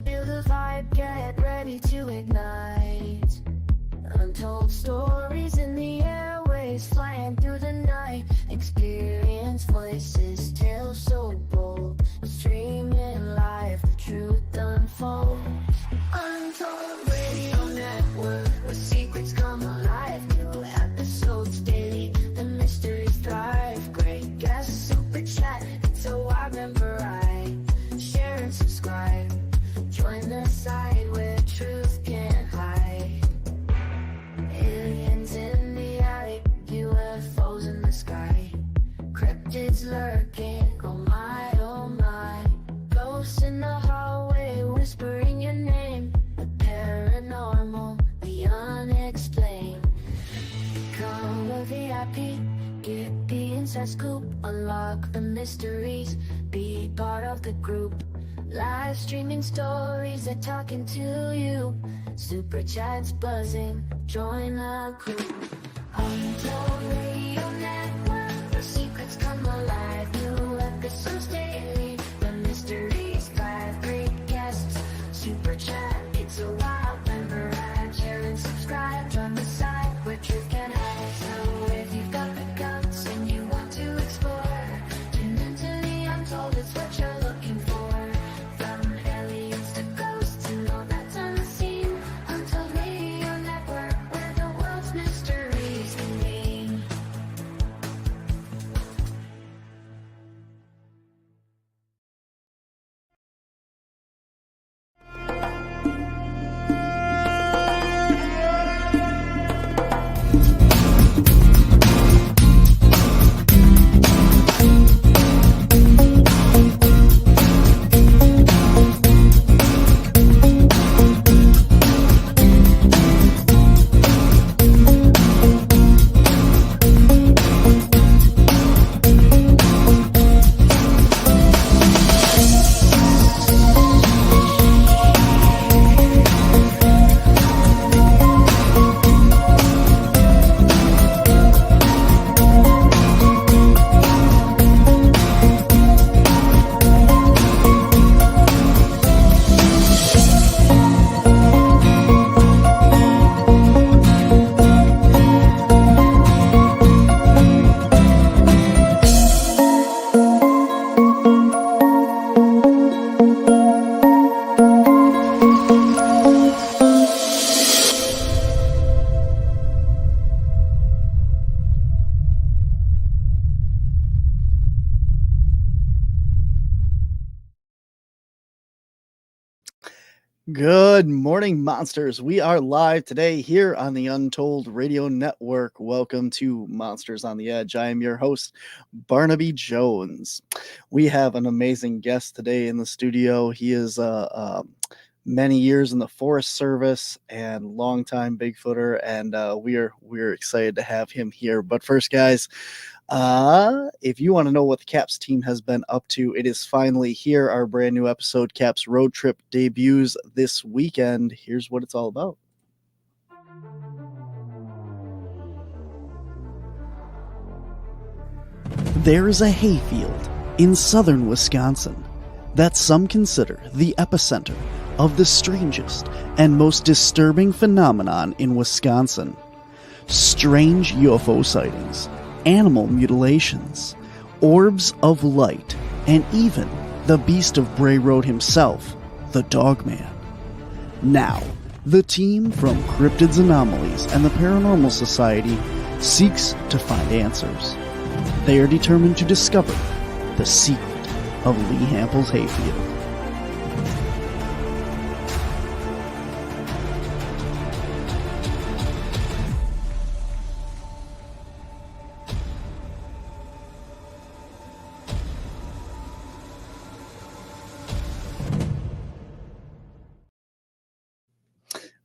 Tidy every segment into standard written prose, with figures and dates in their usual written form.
Feel the vibe, get ready to ignite. Untold stories in the airways, flying through the night. Experience voices, tales so bold. Streaming live, the truth unfolds. Untold Radio Network, where secrets come alive. New episodes daily, the mysteries thrive. Great guests, super chat, it's so I remember right. Share and subscribe. Join the side where truth can't hide. Aliens in the attic, UFOs in the sky. Cryptids lurking, oh my, oh my. Ghosts in the hallway, whispering your name. The paranormal, the unexplained. Become a VIP, get the inside scoop. Unlock the mysteries, be part of the group. Live streaming stories, they're talking to you. Super chats buzzing, join the crew. Untold Radio Network, the secrets come alive. New episodes daily, the mysteries thrive. Great guests, super chat, it's a wild member ride. Share and subscribe, join the side where truth can hide. So if you've got the guts and you want to explore, tune into the untold, it's what you're looking for. Good morning, monsters. We are live today here on the Untold Radio Network. Welcome to Monsters on the Edge. I am your host, Barnaby Jones. We have an amazing guest today in the studio. He is many years in the Forest Service and longtime Bigfooter, and we're excited to have him here. But first, guys, if you want to know what the Caps team has been up to, it is finally here. Our brand new episode, Caps Road Trip, debuts this weekend. Here's what it's all about. There is a hayfield in southern Wisconsin that some consider the epicenter of the strangest and most disturbing phenomenon in Wisconsin. Strange UFO sightings, animal mutilations, orbs of light, and even the beast of Bray Road himself, the Dogman. Now, the team from Cryptids Anomalies and the Paranormal Society seeks to find answers. They are determined to discover the secret of Lee Hample's hayfield.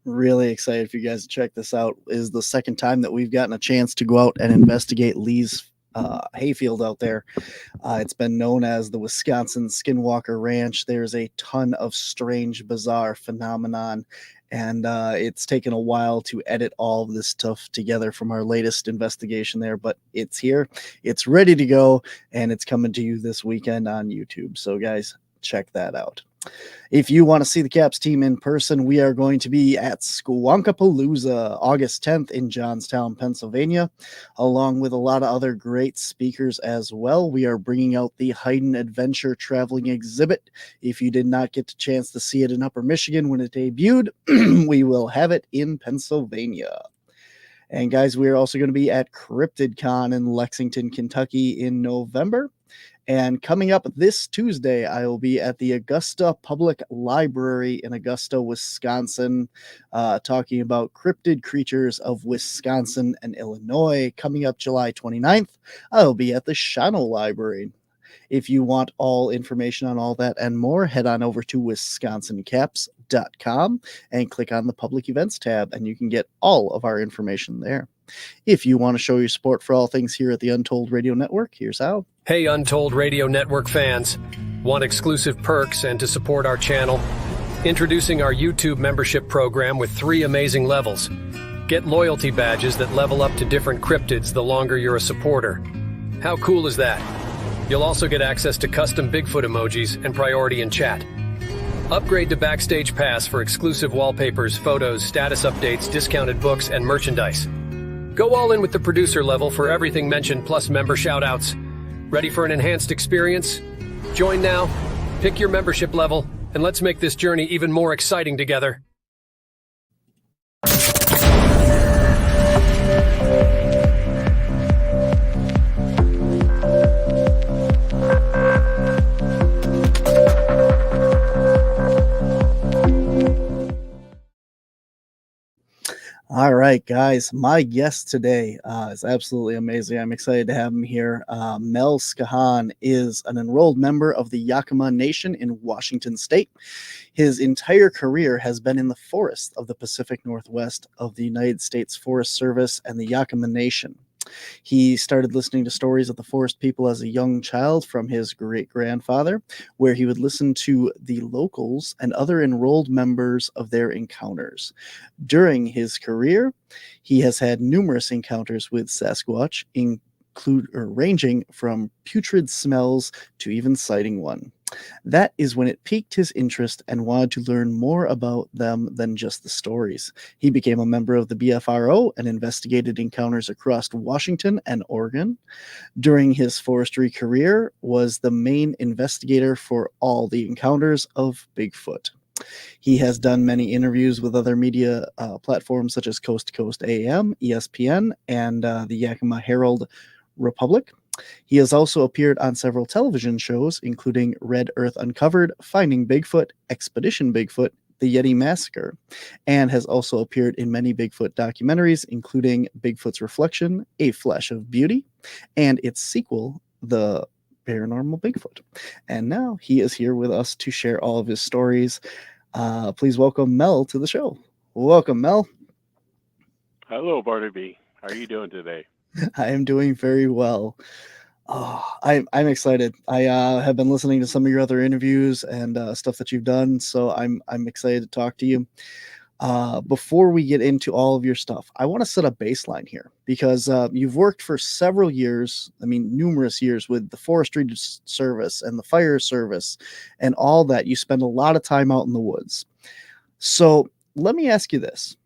Really excited for you guys to check this out. It is the second time that we've gotten a chance to go out and investigate Lee's hayfield out there. It's been known as the Wisconsin Skinwalker Ranch. There's a ton of strange, bizarre phenomenon, and it's taken a while to edit all of this stuff together from our latest investigation there, but it's here, it's ready to go, and it's coming to you this weekend on YouTube. So guys, check that out. If you want to see the Caps team in person, we are going to be at Squonkapalooza August 10th in Johnstown, Pennsylvania, along with a lot of other great speakers as well. We are bringing out the Haydn Adventure Traveling Exhibit. If you did not get the chance to see it in Upper Michigan when it debuted, we will have it in Pennsylvania. And guys, we are also going to be at CryptidCon in Lexington, Kentucky in November. And coming up this Tuesday, I will be at the Augusta Public Library in Augusta, Wisconsin, talking about cryptid creatures of Wisconsin and Illinois. Coming up July 29th, I'll be at the Shano Library. If you want all information on all that and more, head on over to wisconsincaps.com and click on the public events tab, and you can get all of our information there. If you want to show your support for all things here at the Untold Radio Network, here's how. Hey, Untold Radio Network fans. Want exclusive perks and to support our channel? Introducing our YouTube membership program with 3 amazing levels. Get loyalty badges that level up to different cryptids the longer you're a supporter. How cool is that? You'll also get access to custom Bigfoot emojis and priority in chat. Upgrade to Backstage Pass for exclusive wallpapers, photos, status updates, discounted books, and merchandise. Go all in with the producer level for everything mentioned plus member shoutouts. Ready for an enhanced experience? Join now, pick your membership level, and let's make this journey even more exciting together. All right, guys, my guest today is absolutely amazing. I'm excited to have him here. Mel Skahan is an enrolled member of the Yakama Nation in Washington State. His entire career has been in the forests of the Pacific Northwest of the United States Forest Service and the Yakama Nation. He started listening to stories of the forest people as a young child from his great-grandfather, where he would listen to the locals and other enrolled members of their encounters. During his career, he has had numerous encounters with Sasquatch, ranging from putrid smells to even sighting one. That is when it piqued his interest and wanted to learn more about them than just the stories. He became a member of the BFRO and investigated encounters across Washington and Oregon. During his forestry career, was the main investigator for all the encounters of Bigfoot. He has done many interviews with other media platforms such as Coast to Coast AM, ESPN, and the Yakima Herald Republic. He has also appeared on several television shows, including Red Earth Uncovered, Finding Bigfoot, Expedition Bigfoot, The Yeti Massacre, and has also appeared in many Bigfoot documentaries, including Bigfoot's Reflection, A Flash of Beauty, and its sequel, The Paranormal Bigfoot. And now he is here with us to share all of his stories. Please welcome Mel to the show. Welcome, Mel. Hello, Barnaby. How are you doing today? I am doing very well. Oh, I'm excited. I have been listening to some of your other interviews and stuff that you've done, so I'm excited to talk to you. Before we get into all of your stuff, I want to set a baseline here because you've worked for several years, numerous years with the Forestry Service and the Fire Service and all that. You spend a lot of time out in the woods. So let me ask you this.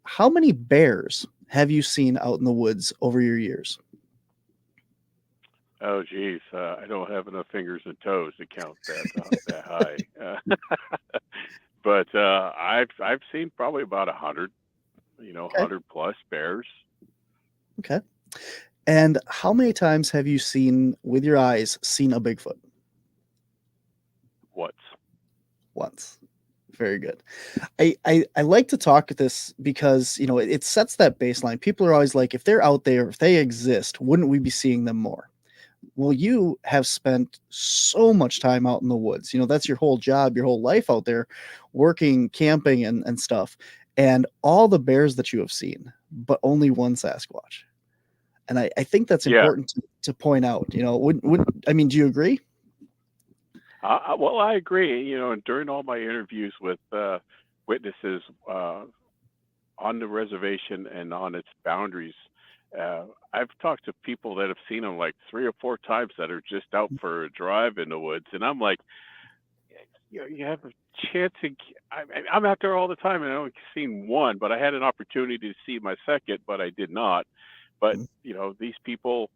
How many bears have you seen out in the woods over your years? Oh, geez. I don't have enough fingers and toes to count that high. But I've seen probably about 100, okay. 100 plus bears. Okay. And how many times have you seen with your eyes seen a Bigfoot? Once. Very good. I like to talk at this because, it sets that baseline. People are always like, if they're out there, if they exist, wouldn't we be seeing them more? Well, you have spent so much time out in the woods. That's your whole job, your whole life out there, working, camping and stuff. And all the bears that you have seen, but only one Sasquatch. And I think that's important to point out. Do you agree? Well, I agree. During all my interviews with witnesses on the reservation and on its boundaries, I've talked to people that have seen them like 3 or 4 times that are just out for a drive in the woods. And I'm like, you have a chance to. I'm out there all the time, and I only seen one, but I had an opportunity to see my second, but I did not. But Mm. these people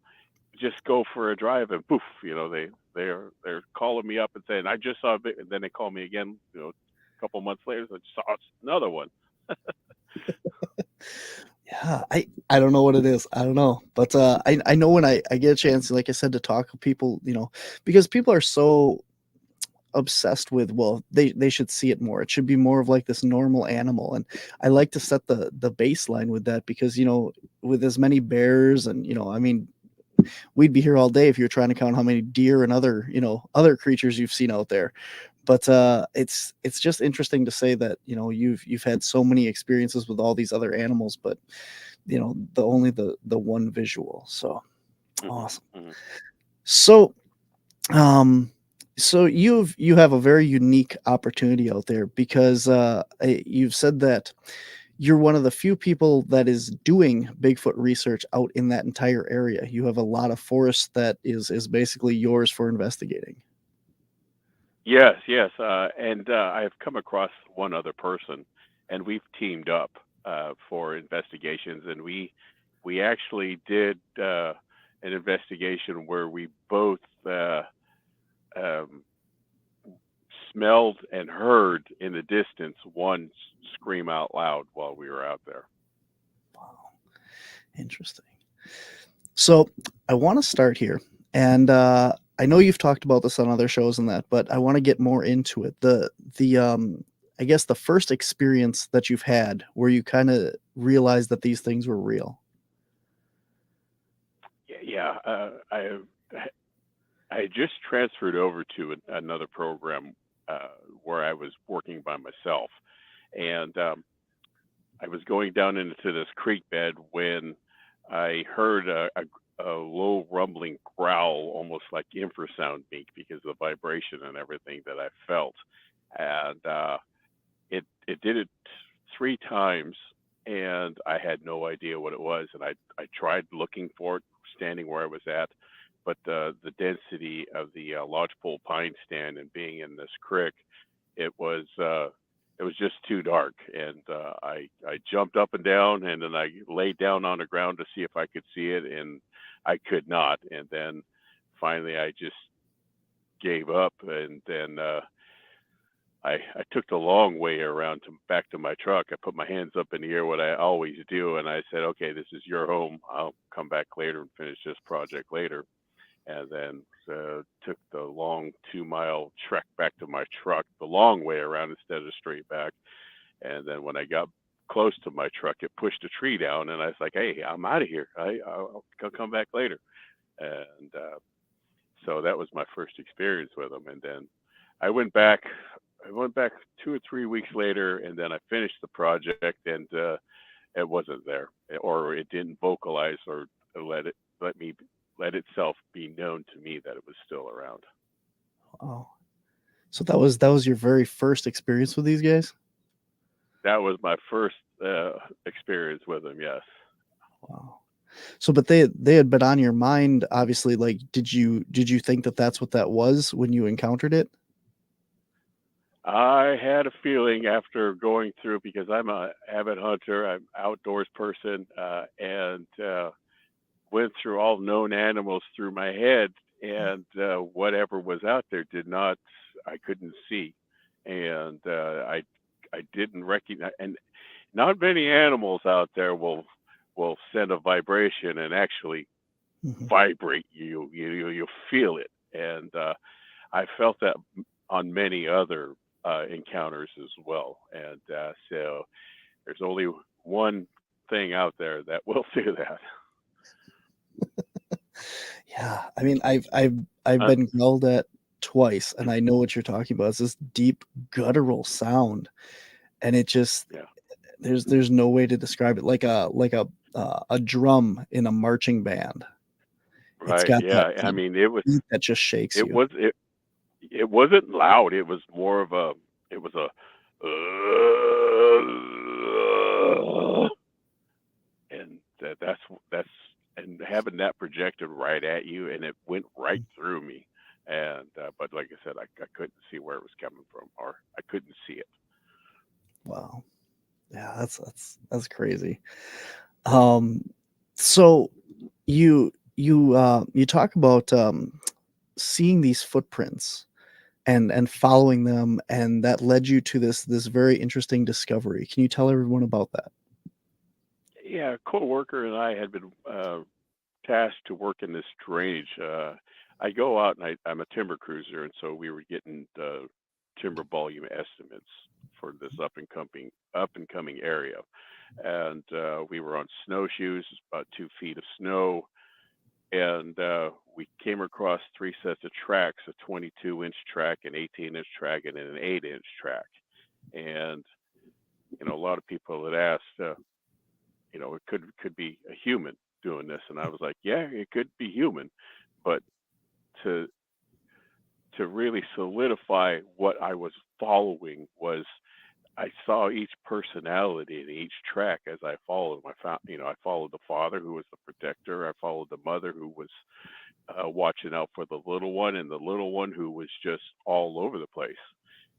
just go for a drive and poof, they're calling me up and saying I just saw a bit, and then they call me again, a couple months later, I just saw another one. Yeah, I don't know what it is. I don't know. But I know when I get a chance, like I said, to talk to people, because people are so obsessed with, well, they should see it more. It should be more of like this normal animal. And I like to set the baseline with that because, with as many bears and, I mean, we'd be here all day if you're trying to count how many deer and other creatures you've seen out there. But it's just interesting to say that you've had so many experiences with all these other animals, but the one visual. So awesome. Mm-hmm. So so you have a very unique opportunity out there because you've said that you're one of the few people that is doing Bigfoot research out in that entire area. You have a lot of forest that is basically yours for investigating. Yes, yes, and I've come across one other person, and we've teamed up for investigations, and we actually did an investigation where we both um, smelled and heard in the distance one scream out loud while we were out there. Wow, interesting. So I want to start here, and I know you've talked about this on other shows and that, but I want to get more into it. The I guess the first experience that you've had where you kind of realized that these things were real. Yeah, I just transferred over to another program where I was working by myself, and I was going down into this creek bed when I heard a low rumbling growl, almost like infrasound beak, because of the vibration and everything that I felt, and it did it 3 times, and I had no idea what it was, and I tried looking for it, standing where I was at, but the density of the lodgepole pine stand and being in this creek, it was uh, it was just too dark, and I jumped up and down, and then I laid down on the ground to see if I could see it, and I could not, and then finally I just gave up, and then I took the long way around to back to my truck. I put my hands up in the air, what I always do, and I said, "Okay, this is your home. I'll come back later and finish this project later." And then took the long 2-mile trek back to my truck, the long way around instead of straight back. And then when I got close to my truck, it pushed a tree down, and I was like, "Hey, I'm out of here. I'll come back later." And so that was my first experience with them. And then I went back. I went back 2 or 3 weeks later, and then I finished the project, and it wasn't there, or it didn't vocalize, or let itself be known to me that it was still around. Oh, so that was your very first experience with these guys? That was my first experience with them. Yes, Wow. So, but they had been on your mind, obviously. Like, did you think that that's what that was when you encountered it? I had a feeling after going through, because I'm a avid hunter, I'm an outdoors person, and went through all known animals through my head, and whatever was out there I couldn't see, and I didn't recognize, and not many animals out there will send a vibration and actually Mhm. vibrate you feel it, and I felt that on many other encounters as well, and so there's only one thing out there that will do that. Yeah, I mean, I've Uh, been growled at twice, and I know what you're talking about. It's this deep guttural sound, and it just yeah. there's no way to describe it. Like a drum in a marching band. It's Right. got that, Yeah. I that mean, it was beat that just shakes it you. was it it wasn't loud. It was more of a it was a and that's and having that projected right at you, and it went right through me, and but but like I said, I couldn't see where it was coming from, or I couldn't see it. Wow. Yeah, that's crazy. So you talk about seeing these footprints and following them, and that led you to this very interesting discovery. Can you tell everyone about that? Yeah, a co-worker and I had been tasked to work in this drainage. I go out and I'm a timber cruiser, and so we were getting timber volume estimates for this up and coming area, and we were on snowshoes, about 2 feet of snow, and we came across 3 sets of tracks: a 22-inch track, an 18-inch track, and an 8-inch track. And a lot of people had asked, it could be a human doing this, and I was like, yeah, it could be human, but to really solidify what I was following was I saw each personality in each track as I followed. I followed the father, who was the protector. I followed the mother, who was watching out for the little one, and the little one who was just all over the place.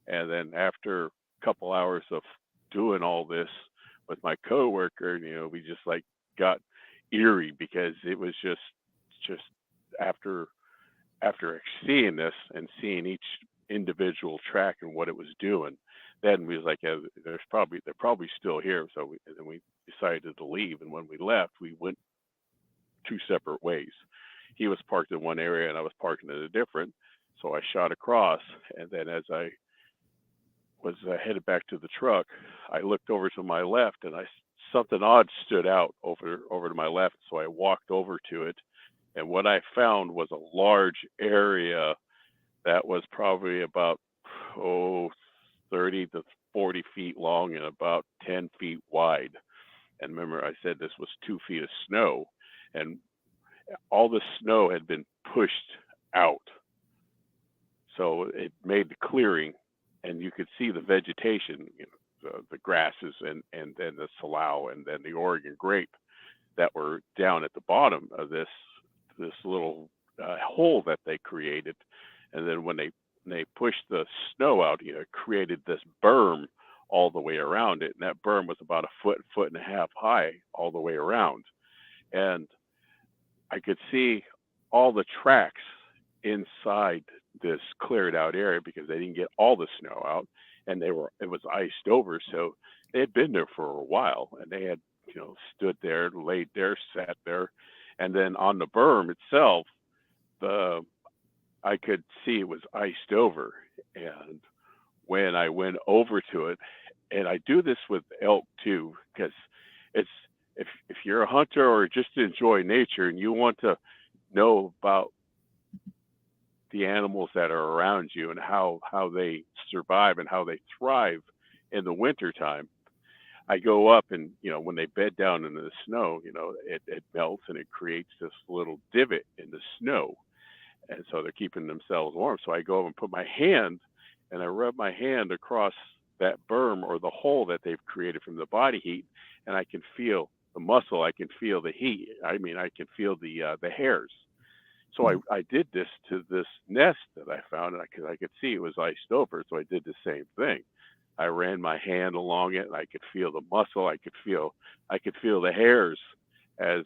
And then after a couple hours of doing all this with my coworker, we just like got eerie, because it was just after seeing this and seeing each individual track and what it was doing, then we was like, yeah, they're probably still here. So then we decided to leave, and when we left, we went 2 separate ways. He was parked in one area and I was parked in a different. So I shot across, and then as I was headed back to the truck, I looked over to my left, and something odd stood out over to my left. So I walked over to it, and what I found was a large area that was probably about 30 to 40 feet long and about 10 feet wide. And remember, I said this was 2 feet of snow, and all the snow had been pushed out. So it made the clearing, and you could see the vegetation, the grasses, and then the salal, and then the Oregon grape that were down at the bottom of this little hole that they created. And then when they pushed the snow out, it created this berm all the way around it, and that berm was about a foot and a half high all the way around. And I could see all the tracks inside this cleared out area, because they didn't get all the snow out, and it was iced over. So they had been there for a while, and they had, stood there, laid there, sat there. And then on the berm itself, I could see it was iced over. And when I went over to it, and I do this with elk too, because it's, if you're a hunter or just enjoy nature and you want to know about the animals that are around you and how they survive and how they thrive in the wintertime, I go up, and when they bed down in the snow, it melts and it creates this little divot in the snow, and so they're keeping themselves warm. So I go up and put my hand, and I rub my hand across that berm or the hole that they've created from the body heat, and I can feel the muscle, I can feel the heat. I can feel the hairs. So I did this to this nest that I found, and because I could see it was iced over, so I did the same thing. I ran my hand along it, and I could feel the muscle. I could feel the hairs as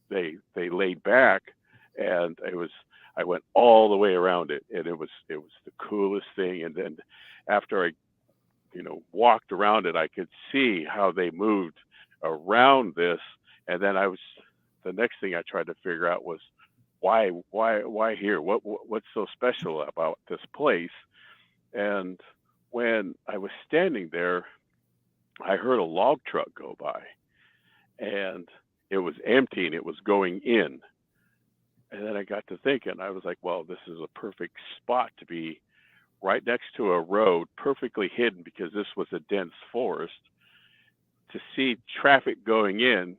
they laid back, and I went all the way around it, and it was the coolest thing. And then after I walked around it, I could see how they moved around this. And then the next thing I tried to figure out was why here? What's so special about this place? And when I was standing there, I heard a log truck go by, and it was empty, and it was going in. And then I got to thinking, I was like, well, this is a perfect spot to be, right next to a road, perfectly hidden, because this was a dense forest, to see traffic going in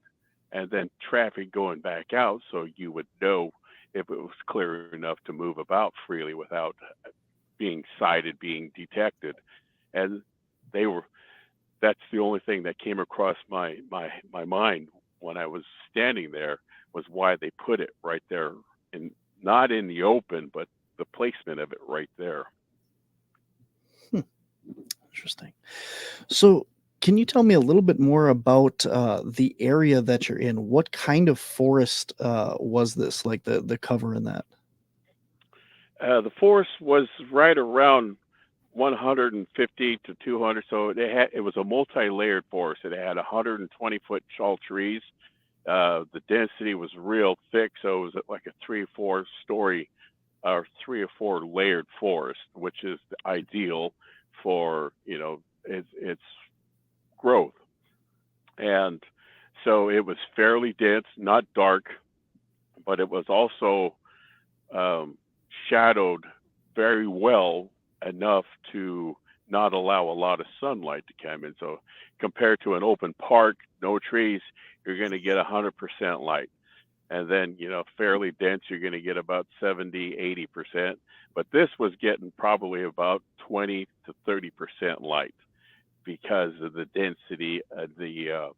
and then traffic going back out, so you would know if it was clear enough to move about freely without being sighted, being detected. And that's the only thing that came across my mind when I was standing there, was why they put it right there, not in the open, but the placement of it right there. Interesting. So, can you tell me a little bit more about the area that you're in? What kind of forest was this? Like the cover in that? The forest was right around 150 to 200. So it was a multi-layered forest. It had 120-foot tall trees. The density was real thick, so it was like a 3 or 4 story or 3 or 4 layered forest, which is ideal for its growth. And so it was fairly dense, not dark, but it was also shadowed very well enough to not allow a lot of sunlight to come in. So compared to an open park, no trees, you're going to get 100% light. And then, fairly dense, you're going to get about 70, 80%. But this was getting probably about 20 to 30% light because of the density of the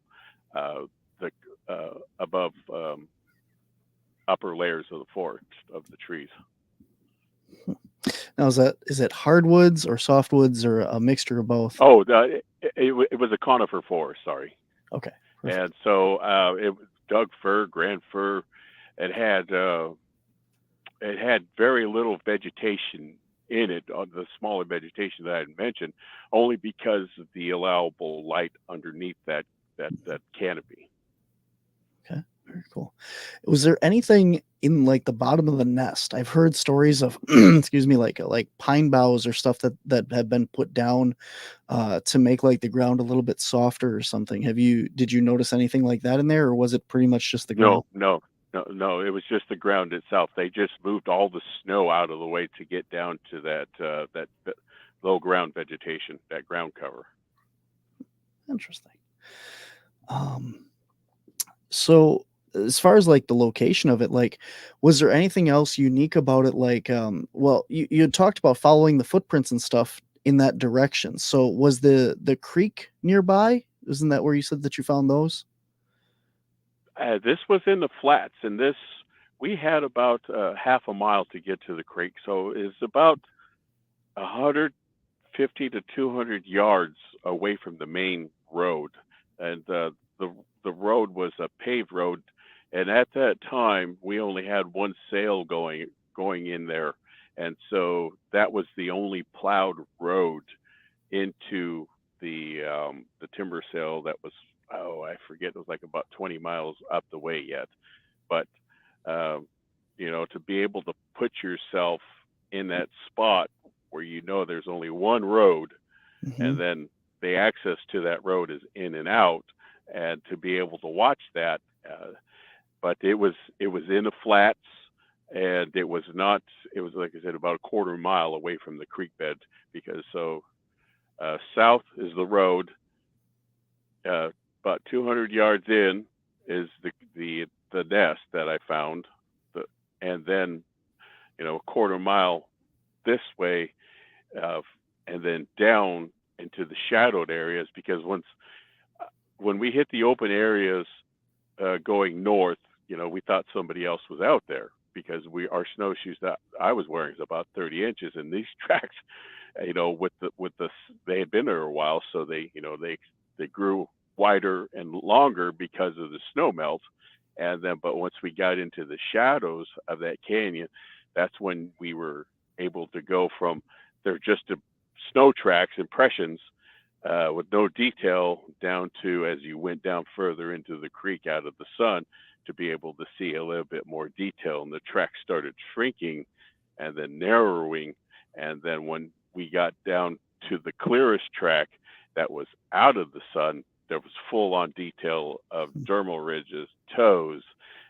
above upper layers of the forest of the trees. Now, is it hardwoods or softwoods or a mixture of both? Oh, it was a conifer forest. Sorry. Okay. Perfect. And so it was Doug fir, grand fir. It had very little vegetation in it, on the smaller vegetation that I had mentioned, only because of the allowable light underneath that canopy. Okay, very cool. Was there anything in like the bottom of the nest? I've heard stories of, excuse me, like pine boughs or stuff that have been put down to make like the ground a little bit softer or something. Did you notice anything like that in there, or was it pretty much just the ground? No, it was just the ground itself. They just moved all the snow out of the way to get down to that low ground vegetation, that ground cover. Interesting. So as far as like the location of it, like, was there anything else unique about it? Like, well, you had talked about following the footprints and stuff in that direction. So was the creek nearby? Isn't that where you said that you found those? This was in the flats, and we had about half a mile to get to the creek, so it's about 150 to 200 yards away from the main road, and the road was a paved road, and at that time we only had one sail going in there, and so that was the only plowed road into the timber sale that was, I forget, it was like about 20 miles up the way yet. But, to be able to put yourself in that spot where there's only one road, and then the access to that road is in and out, and to be able to watch that. But it was in the flats, and it was like I said, about a quarter mile away from the creek bed, because south is the road. About 200 yards in is the nest that I found, and then a quarter mile this way, and then down into the shadowed areas, because when we hit the open areas going north, we thought somebody else was out there, because our snowshoes that I was wearing is about 30 inches, and these tracks, they had been there a while, so they grew wider and longer because of the snow melt. But once we got into the shadows of that canyon, that's when we were able to go from they're just snow tracks, impressions, with no detail, down to, as you went down further into the creek out of the sun, to be able to see a little bit more detail. And the tracks started shrinking and then narrowing. And then when we got down to the clearest track that was out of the sun, there was full-on detail of dermal ridges, toes,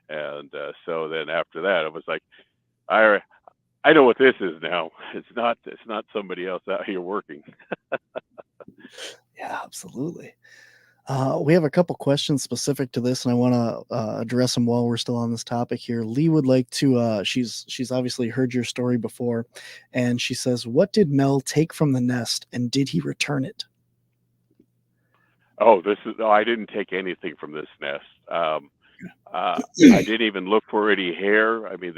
and so then after that, it was like, I know what this is now. It's not somebody else out here working. Yeah, absolutely. We have a couple questions specific to this, and I want to address them while we're still on this topic here. Lee would like to. She's obviously heard your story before, and she says, "What did Mel take from the nest, and did he return it?" Oh, I didn't take anything from this nest. I didn't even look for any hair. I mean,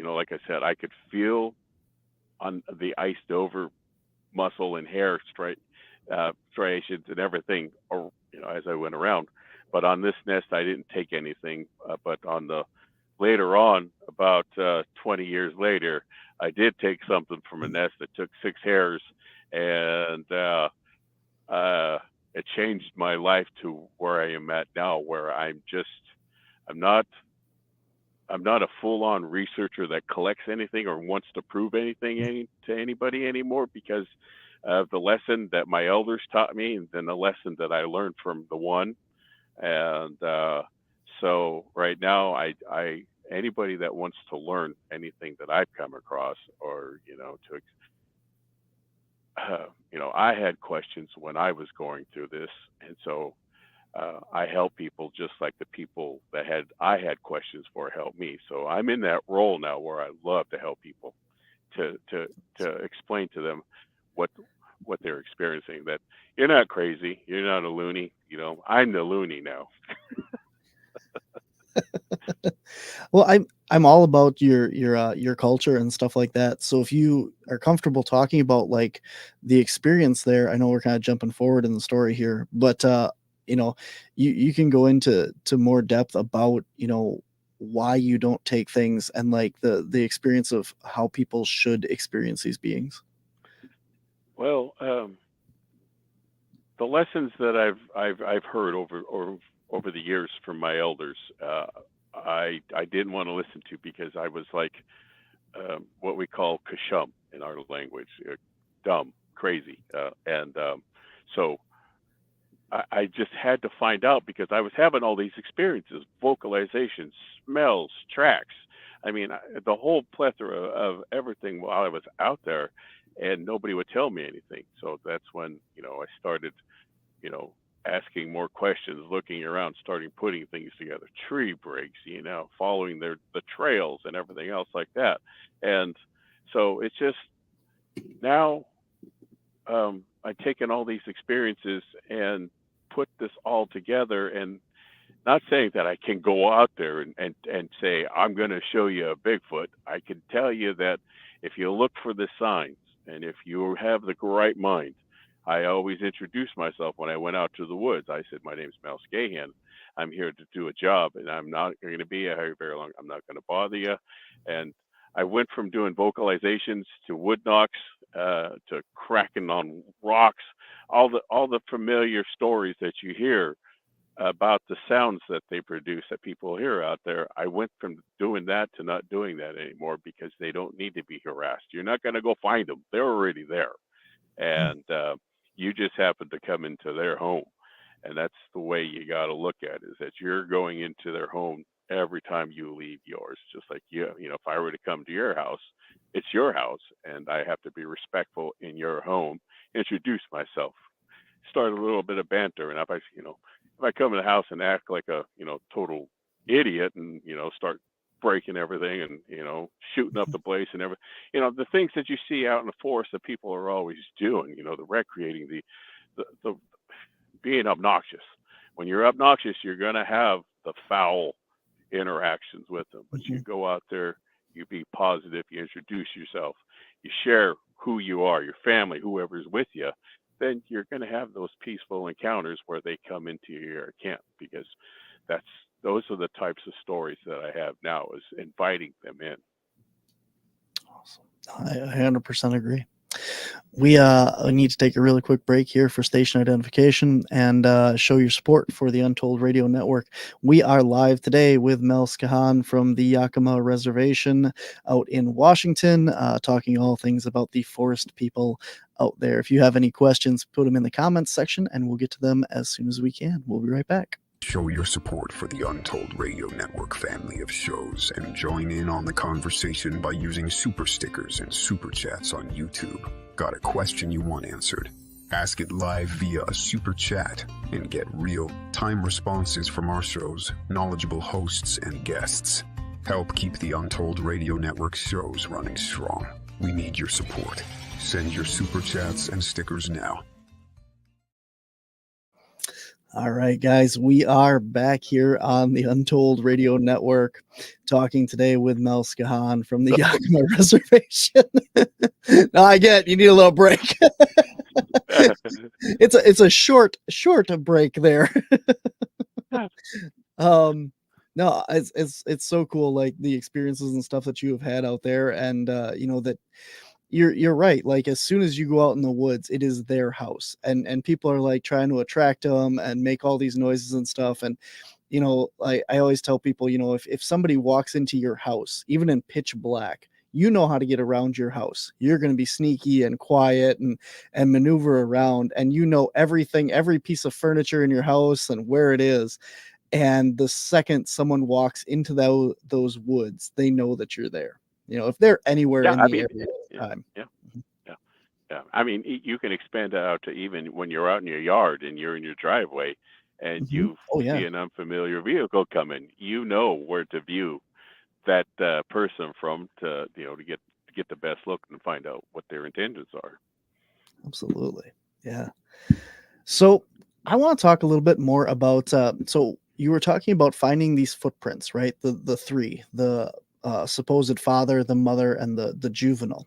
like I said, I could feel on the iced over muscle and hair striations and everything, or as I went around. But on this nest, I didn't take anything. But on the later on, about 20 years later, I did take something from a nest that took 6 hairs, and it changed my life to where I am at now, where I'm not a full-on researcher that collects anything or wants to prove anything to anybody anymore, because of the lesson that my elders taught me, and then the lesson that I learned from the one. And so right now, I anybody that wants to learn anything that I've come across, or I had questions when I was going through this, and so I help people just like the people that I had questions for help me. So I'm in that role now where I love to help people to explain to them what they're experiencing. That you're not crazy, you're not a loony. I'm the loony now. Well, I'm all about your culture and stuff like that. So if you are comfortable talking about like the experience there, I know we're kind of jumping forward in the story here, but you can go into more depth about why you don't take things, and like the experience of how people should experience these beings. Well, the lessons that I've heard over the years from my elders, I didn't want to listen to, because I was like what we call kashum in our language, dumb, crazy, and so I just had to find out, because I was having all these experiences, vocalizations, smells, tracks. I mean, the whole plethora of everything while I was out there, and nobody would tell me anything. So that's when, I started, asking more questions, looking around, starting putting things together, tree breaks, following the trails and everything else like that. And so it's just now I've taken all these experiences and put this all together, and not saying that I can go out there and say, I'm going to show you a Bigfoot. I can tell you that if you look for the signs, and if you have the right mind, I always introduce myself when I went out to the woods. I said, my name's Mel Skahan. I'm here to do a job, and I'm not going to be here very long. I'm not going to bother you. And I went from doing vocalizations to wood knocks, to cracking on rocks, all the familiar stories that you hear about the sounds that they produce that people hear out there. I went from doing that to not doing that anymore, because they don't need to be harassed. You're not going to go find them. They're already there. And you just happen to come into their home. And that's the way you got to look at it, is that you're going into their home every time you leave yours. Just like if I were to come to your house, it's your house, and I have to be respectful in your home, introduce myself, start a little bit of banter. And if I come in the house and act like a total idiot, and start breaking everything, and shooting up the place and everything, the things that you see out in the forest that people are always doing, the recreating, the being obnoxious. When you're obnoxious, you're going to have the foul interactions with them. But you go out there, you be positive, you introduce yourself, you share who you are, your family, whoever's with you, then you're going to have those peaceful encounters where they come into your camp, because those are the types of stories that I have now, is inviting them in. Awesome. I 100% agree. We need to take a really quick break here for station identification and show your support for the Untold Radio Network. We are live today with Mel Skahan from the Yakama Reservation out in Washington, talking all things about the forest people out there. If you have any questions, put them in the comments section, and we'll get to them as soon as we can. We'll be right back. Show your support for the Untold Radio Network family of shows and join in on the conversation by using super stickers and super chats on YouTube. Got a question you want answered? Ask it live via a super chat and get real-time responses from our show's knowledgeable hosts and guests. Help keep the Untold Radio Network shows running strong. We need your support. Send your super chats and stickers now. All right, guys, we are back here on the Untold Radio Network talking today with Mel Skahan from the Yakima Reservation. No, I get you need a little break. It's a short break there. um no, it's so cool, like the experiences and stuff that you have had out there, and that you're right. Like as soon as you go out in the woods, it is their house, and people are like trying to attract them and make all these noises and stuff. And I always tell people, if somebody walks into your house, even in pitch black, you know how to get around your house. You're going to be sneaky and quiet and maneuver around, and everything, every piece of furniture in your house and where it is. And the second someone walks into those woods, they know that you're there. If they're anywhere Yeah, in I the mean, area at the yeah, time. yeah, yeah, yeah. I mean, you can expand that out to even when you're out in your yard and you're in your driveway and Mhm. you Oh see yeah, an unfamiliar vehicle coming, you know where to view that person from to get the best look and find out what their intentions are. absolutely. Yeah. So I want to talk a little bit more about. So you were talking about finding these footprints, right? The three, the supposed father, the mother, and the juvenile.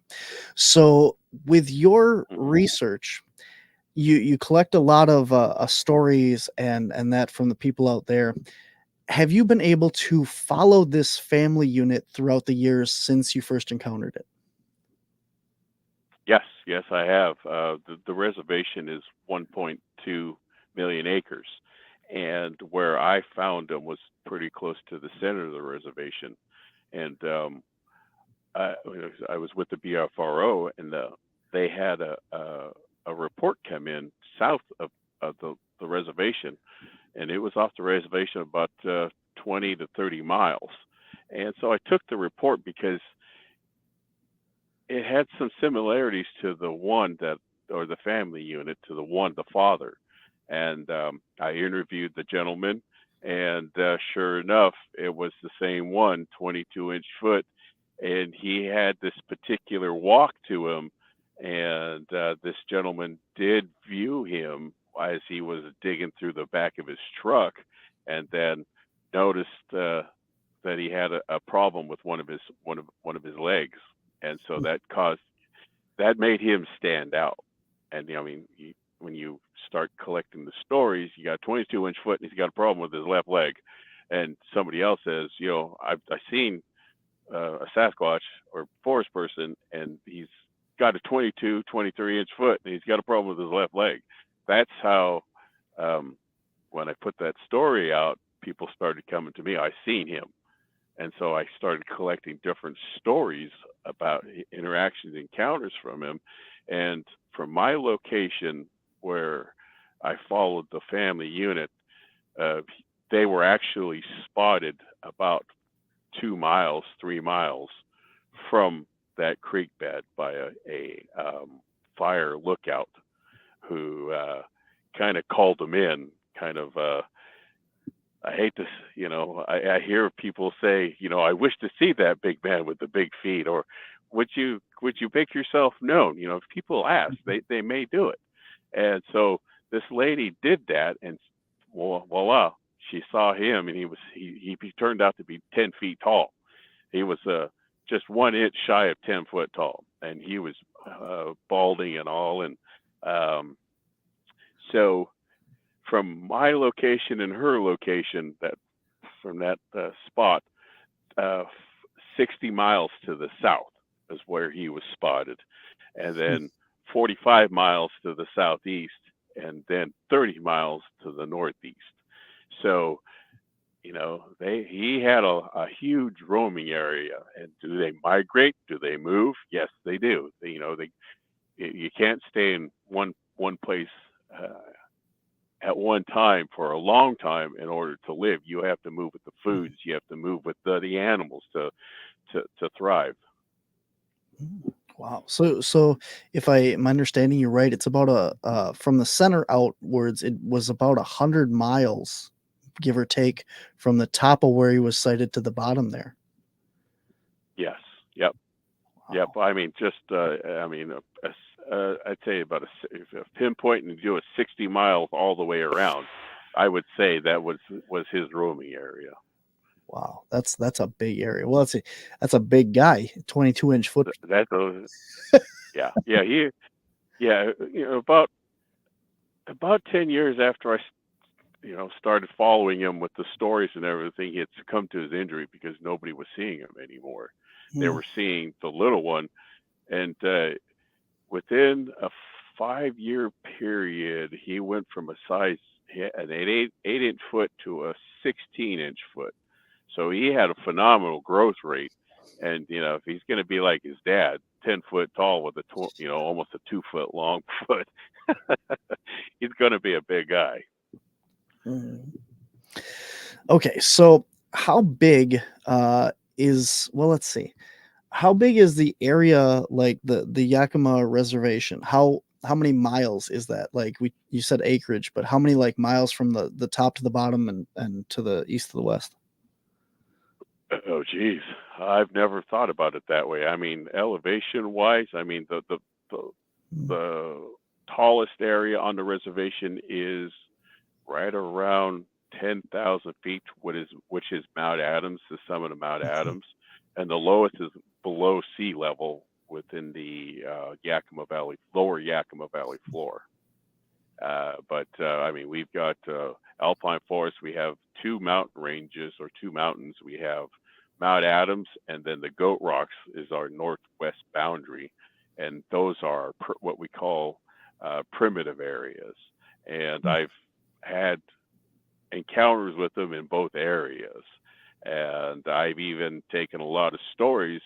So with your Mhm. research, you collect a lot of stories and that from the people out there. Have you been able to follow this family unit throughout the years since you first encountered it? Yes, yes, I have. The reservation is 1.2 million acres, and where I found them was pretty close to the center of the reservation. And I was with the BFRO, and they had a report come in south of the reservation, and it was off the reservation about 20 to 30 miles. And so I took the report because it had some similarities to the one that, or the family unit, to the father. And I interviewed the gentleman, and sure enough, it was the same one, 22-inch foot. And he had this particular walk to him. And this gentleman did view him as he was digging through the back of his truck, and then noticed that he had a problem with one of his legs, and so that made him stand out. And I mean, when you start collecting the stories, you got a 22-inch foot, and he's got a problem with his left leg, and somebody else says, I've seen a Sasquatch or forest person, and he's got a 22, 23-inch foot, and he's got a problem with his left leg. That's how, when I put that story out, people started coming to me. I seen him. And so I started collecting different stories about interactions, encounters from him. And from my location where I followed the family unit, uh, they were actually spotted about 2 miles, 3 miles from that creek bed by a fire lookout who kind of called them in, kind of. I hate to, I hear people say, I wish to see that big man with the big feet, or would you make yourself known? If people ask, they may do it. And so this lady did that, and voila, she saw him, and he turned out to be 10 feet tall. He was just 1 inch shy of 10 foot tall, and he was balding and all, and um, so from my location and her location, that from that spot, uh, 60 miles to the south is where he was spotted, and then 45 miles to the southeast, and then 30 miles to the northeast. So he had a huge roaming area. And do they migrate? Do they move? Yes, they do. They you can't stay in one place at one time for a long time in order to live. You have to move with the foods. You have to move with the animals to thrive. Wow. So if I'm understanding you right, it's about from the center outwards, it was about 100 miles, give or take, from the top of where he was sighted to the bottom there. Yes. Yep. Yep. Wow. I mean, just I'd say about a pinpoint and do a 60 miles all the way around. I would say that was his roaming area. Wow, that's a big area. Well, that's a big guy, 22-inch foot. That's a, yeah, about 10 years after I started following him with the stories and everything, he had succumbed to his injury because nobody was seeing him anymore. They were seeing the little one, and within a 5-year period, he went from an 8-inch foot to a 16-inch foot. So he had a phenomenal growth rate. And if he's going to be like his dad, 10 foot tall with almost a 2 foot long foot, he's going to be a big guy. Okay, so how big let's see. How big is the area, like the Yakima reservation? How many miles is that? Like you said acreage, but how many like miles from the top to the bottom and to the east to the west? Oh, geez. I've never thought about it that way. I mean, elevation wise, I mean, the tallest area on the reservation is right around 10,000 feet, which is Mount Adams, the summit of Mount Adams, and the lowest is below sea level within the Yakima Valley, lower Yakima Valley floor. But I mean, we've got alpine forest. We have 2 mountain ranges or 2 mountains. We have Mount Adams, and then the Goat Rocks is our northwest boundary, and those are what we call primitive areas. And I've had encounters with them in both areas, and I've even taken a lot of stories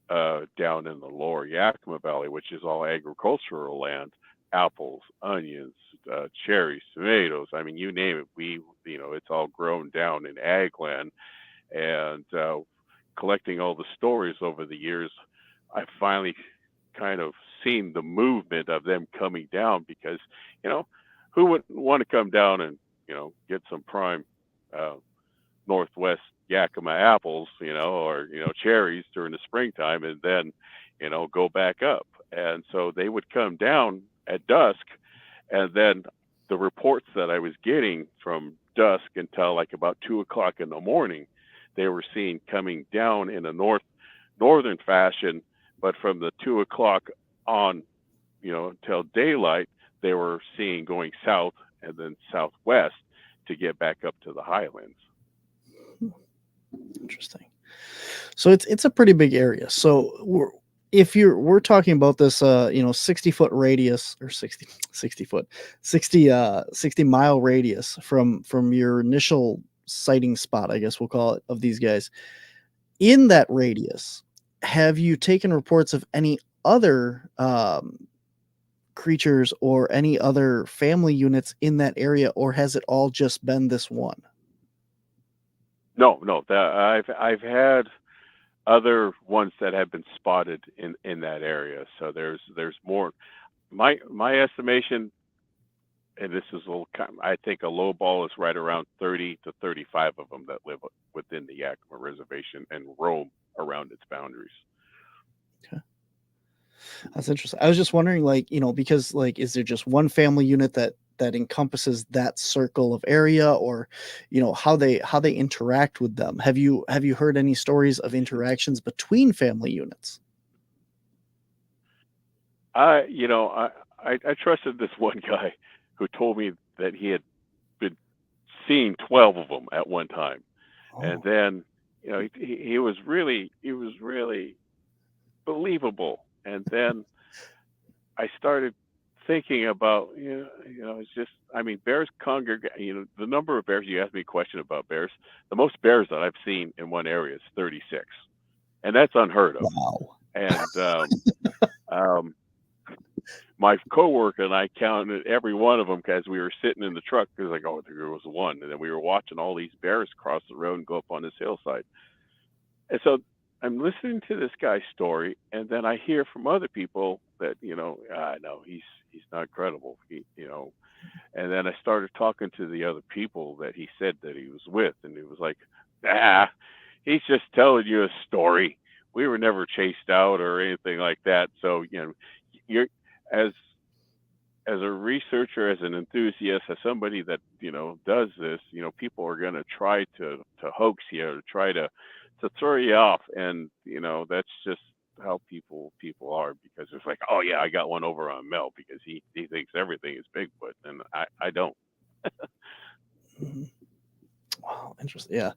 down in the lower Yakima Valley, which is all agricultural land, apples, onions, cherries, tomatoes. I mean, you name it. It's all grown down in ag land. And collecting all the stories over the years, I finally kind of seen the movement of them coming down, because, who wouldn't want to come down and, get some prime Northwest Yakima apples, or, cherries during the springtime, and then, go back up. And so they would come down at dusk, and then the reports that I was getting from dusk until like about 2 o'clock in the morning, they were seen coming down in a northern fashion, but from the 2 o'clock on, until daylight, they were seen going south and then southwest to get back up to the highlands. Interesting. So it's a pretty big area. So we're talking about this 60-foot radius, or 60 mile radius from your initial sighting spot, I guess we'll call it, of these guys. In that radius, have you taken reports of any other creatures or any other family units in that area, or has it all just been this one? No, I've had other ones that have been spotted in that area. So there's more. My estimation, and this is I think a low ball is right around 30 to 35 of them that live within the Yakima reservation and roam around its boundaries. Okay. That's interesting. I was just wondering, because is there just one family unit that encompasses that circle of area, or, how they interact with them? Have you heard any stories of interactions between family units? I trusted this one guy who told me that he had been seeing 12 of them at one time. Oh. And then, he was really believable. And then I started thinking about, it's just, I mean, bears congregate, the number of bears, you asked me a question about bears. The most bears that I've seen in one area is 36. And that's unheard of. Wow. And my coworker and I counted every one of them as we were sitting in the truck. It was like, oh, there was one. And then we were watching all these bears cross the road and go up on this hillside. And so I'm listening to this guy's story, and then I hear from other people that, no, he's not credible, and then I started talking to the other people that he said that he was with, and it was like, he's just telling you a story. We were never chased out or anything like that. So, you're as as a researcher, as an enthusiast, as somebody that does this, people are going to try to hoax you, or try to throw you off, and that's just how people are, because it's like, oh yeah, I got one over on Mel because he thinks everything is Bigfoot, and I don't. Mhm. Wow, interesting. Yeah,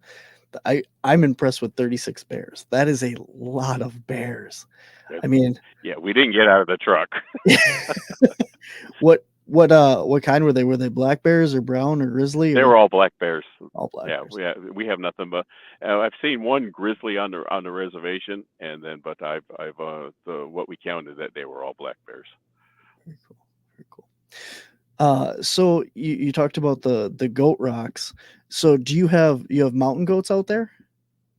I'm impressed with 36 bears. That is a lot of bears. That- I mean, yeah, we didn't get out of the truck. what kind were they? Were they black bears or brown or grizzly They or were all black bears. all black Yeah, bears? we have nothing but I've seen one grizzly on the reservation, and then but I've the what we counted, that they were all black bears. Very cool. Very cool. So you talked about the goat rocks. So do you have mountain goats out there,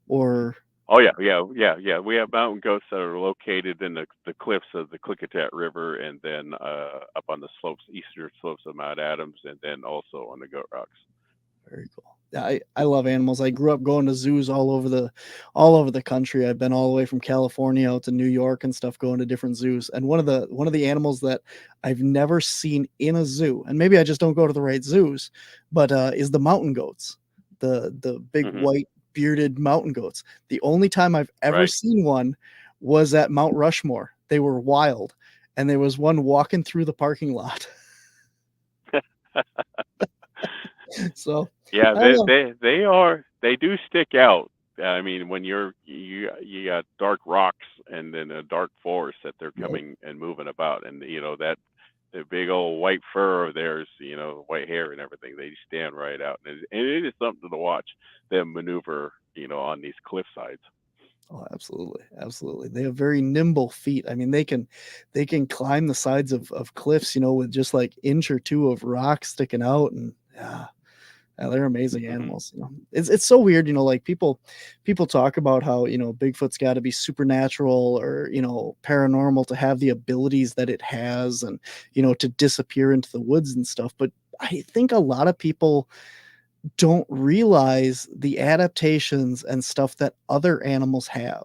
or Oh yeah. We have mountain goats that are located in the cliffs of the Klickitat River, and then up on the eastern slopes of Mount Adams, and then also on the Goat Rocks. very cool. Yeah, I love animals. I grew up going to zoos all over the country. I've been all the way from California out to New York and stuff, going to different zoos. And one of the animals that I've never seen in a zoo, and maybe I just don't go to the right zoos, but is the mountain goats, the big Hmm. white bearded mountain goats. The only time I've ever Right. seen one was at Mount Rushmore. They were wild, and there was one walking through the parking lot. So Yeah, I don't know. they do stick out. I mean, when you got dark rocks and then a dark forest that they're Yep. coming and moving about, and that the big old white fur of theirs, white hair and everything, they stand right out, and it is something to watch them maneuver, on these cliff sides. Oh, absolutely, absolutely. They have very nimble feet. I mean, they can climb the sides of cliffs, with just like inch or two of rock sticking out, and yeah, they're amazing Hmm. animals. It's so weird, like people talk about how Bigfoot's got to be supernatural or paranormal to have the abilities that it has, and to disappear into the woods and stuff. But I think a lot of people don't realize the adaptations and stuff that other animals have.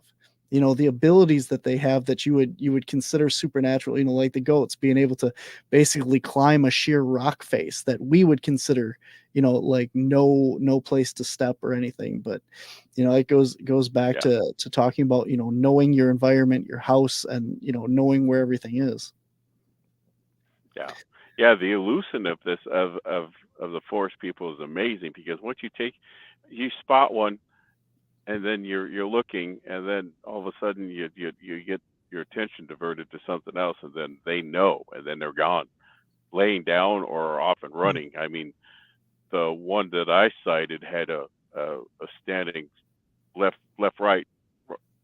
The abilities that they have that you would consider supernatural, like the goats being able to basically climb a sheer rock face that we would consider, like no place to step or anything. But it goes back Yeah, to talking about, knowing your environment, your house, and knowing where everything is. yeah, yeah. The elusiveness of this of the forest people is amazing, because once you spot one, and then you're looking, and then all of a sudden you get your attention diverted to something else, and then they know, and then they're gone, laying down or off and Mm. running. I mean, the one that I cited had a standing left right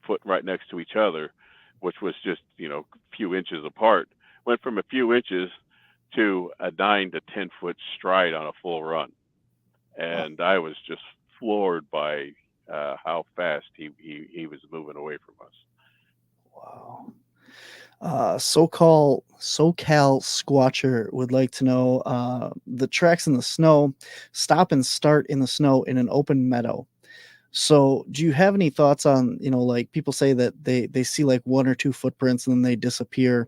foot right next to each other, which was just a few inches apart. Went from a few inches to a 9 to 10 foot stride on a full run, Wow. and I was just floored by how fast he was moving away from us. Wow. SoCal Squatcher would like to know the tracks in the snow stop and start in the snow in an open meadow. So, do you have any thoughts on, like people say that they see like one or two footprints and then they disappear?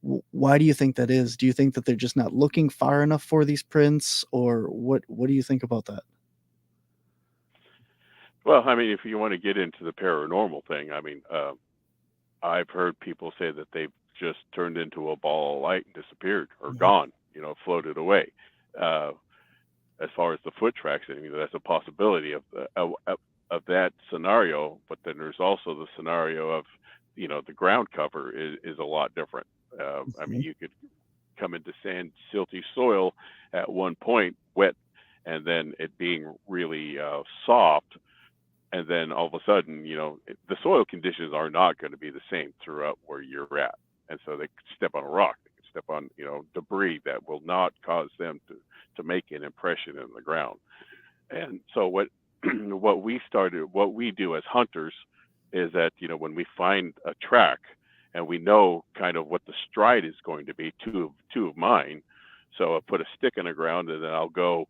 Why do you think that is? Do you think that they're just not looking far enough for these prints, or what do you think about that? Well, I mean, if you want to get into the paranormal thing, I mean, I've heard people say that they've just turned into a ball of light and disappeared or Mhm. gone, floated away. Uh, as far as the foot tracks, I mean, that's a possibility of that scenario. But then there's also the scenario of, the ground cover is a lot different. I mean, Mhm. you could come into sand, silty soil at one point, wet, and then it being really soft, and then all of a sudden, the soil conditions are not going to be the same throughout where you're at, and so they could step on a rock, they could step on, debris that will not cause them to make an impression in the ground. And so what we do as hunters is that, when we find a track and we know kind of what the stride is going to be, two of mine, so I'll put a stick in the ground, and then I'll go,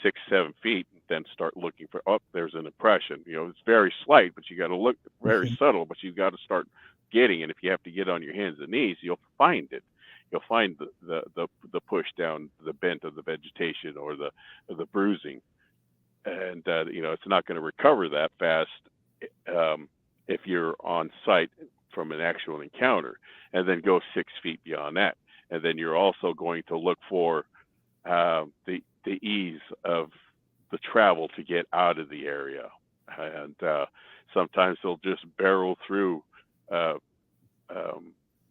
6 7 feet, and then start looking for, oh, there's an impression. It's very slight, but you got to look, very Mhm. subtle, but you got to start getting it. If you have to get on your hands and knees, you'll find it. you'll find the push down, the bent of the vegetation or the bruising, and it's not going to recover that fast if you're on site from an actual encounter, and then go 6 feet beyond that, and then you're also going to look for the ease of the travel to get out of the area, and sometimes they'll just barrel through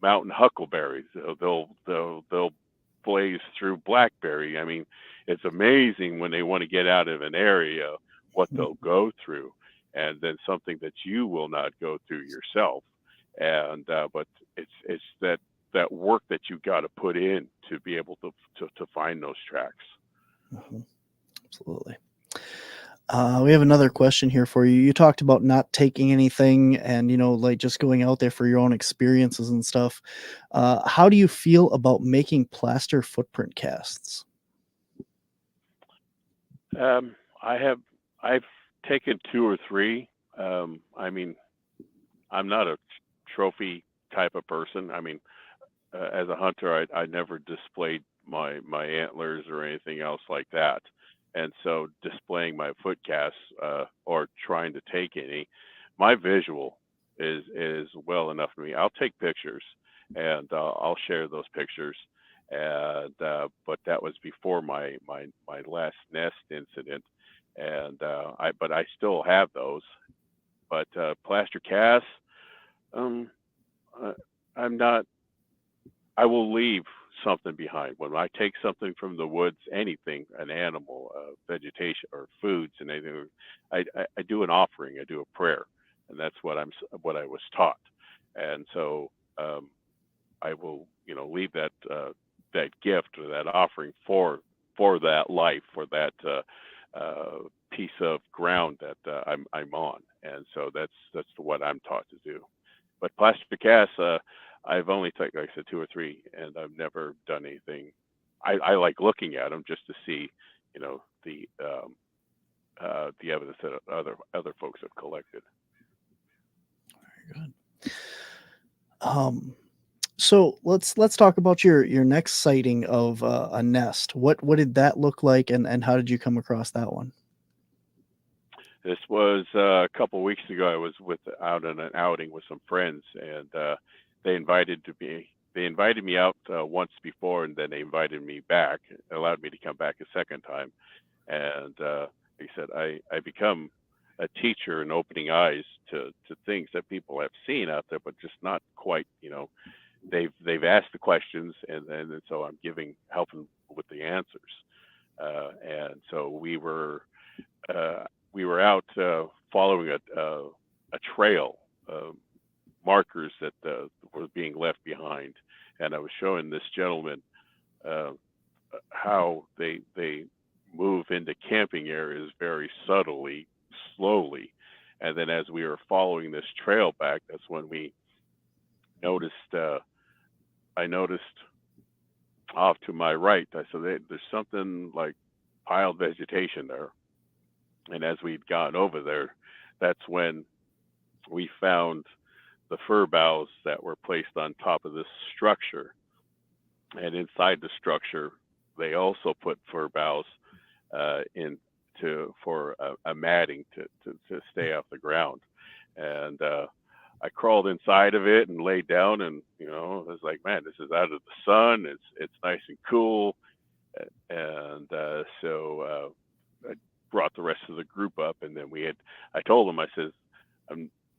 mountain huckleberries. They'll blaze through blackberry. I mean, it's amazing when they want to get out of an area what they'll go through, and then something that you will not go through yourself. And but it's that work that you got to put in to be able to find those tracks. Mhm. Absolutely. We have another question here for you. You talked about not taking anything and, like just going out there for your own experiences and stuff. How do you feel about making plaster footprint casts? I've taken 2 or 3. I mean, I'm not a trophy type of person. I mean, as a hunter, I never displayed my antlers or anything else like that. And so displaying my foot casts or trying to take any, my visual is well enough for me. I'll take pictures and I'll share those pictures. And but that was before my last nest incident, and I still have those. But plaster casts, I'm not. I will leave something behind when I take something from the woods, anything, an animal, vegetation, or foods, and anything. I do an offering. I do a prayer, and that's what I was taught. And so I will, leave that gift or that offering for that life, for that piece of ground that I'm on. And so that's what I'm taught to do. But plaster casts, I've only taken, like I said, 2 or 3, and I've never done anything. I like looking at them just to see, the evidence that other folks have collected. Very good. So let's talk about your next sighting of a nest. What did that look like, and how did you come across that one? This was a couple of weeks ago. I was out on an outing with some friends, and they invited me out once before, and then they invited me back, allowed me to come back a second time. And he said, I become a teacher and opening eyes to things that people have seen out there, but just not quite, they've asked the questions, and so I'm helping with the answers. And so we were out following a trail, markers that were being left behind, and I was showing this gentleman how they move into camping areas very subtly, slowly, and then as we were following this trail back, that's when we noticed. I noticed off to my right. I said, "There's something like piled vegetation there." And as we'd gone over there, that's when we found the fir boughs that were placed on top of this structure. And inside the structure, they also put fir boughs for a matting to stay off the ground. And I crawled inside of it and laid down, and I was like, man, this is out of the sun. It's nice and cool. And so I brought the rest of the group up, and then I told them, I said,